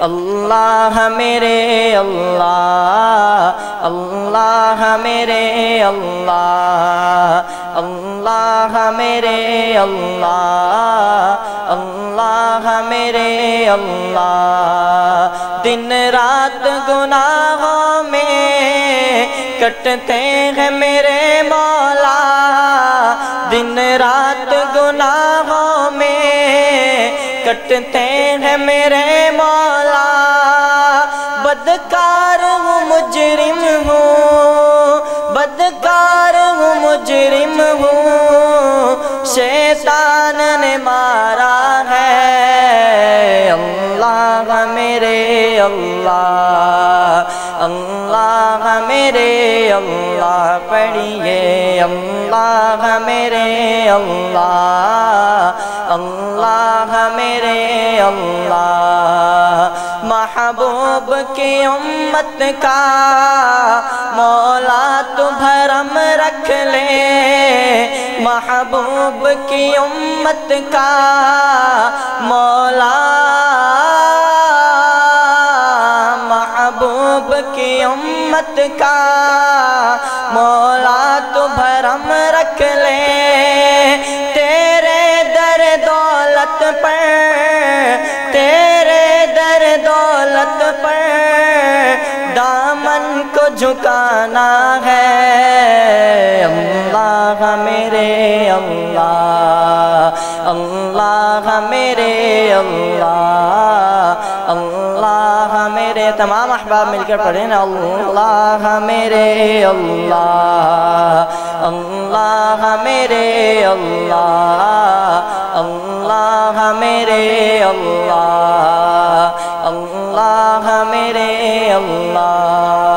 اللہ میرے اللہ، اللہ میرے اللہ، اللہ میرے اللہ، اللہ میرے اللہ۔ دن رات گناہوں میں کٹتے ہیں میرے مولا، دن رات گناہوں میں کٹتے ہیں میرے مولا۔ بدکار ہوں مجرم ہوں، بدکار ہوں مجرم ہوں، شیطان نے مارا ہے۔ اللہ میرے اللہ، اللہ میرے اللہ، پڑھیے اللہ میرے اللہ، اللہ میرے اللہ۔ محبوب کی امت کا مولا تو بھرم رکھ لے، محبوب کی امت کا مولا، محبوب کی امت کا مولا تو بھرم رکھ لے۔ تیرے در دولت پر، تیرے در دولت پر دامن کو جھکانا ہے۔ اللہ میرے اللہ، اللہ میرے اللہ، اللہ میرے، تمام احباب مل کر پڑھیں نا، اللہ میرے اللہ، اللہ میرے اللہ، اللہ میرے اللہ، اللہ میرے اللہ۔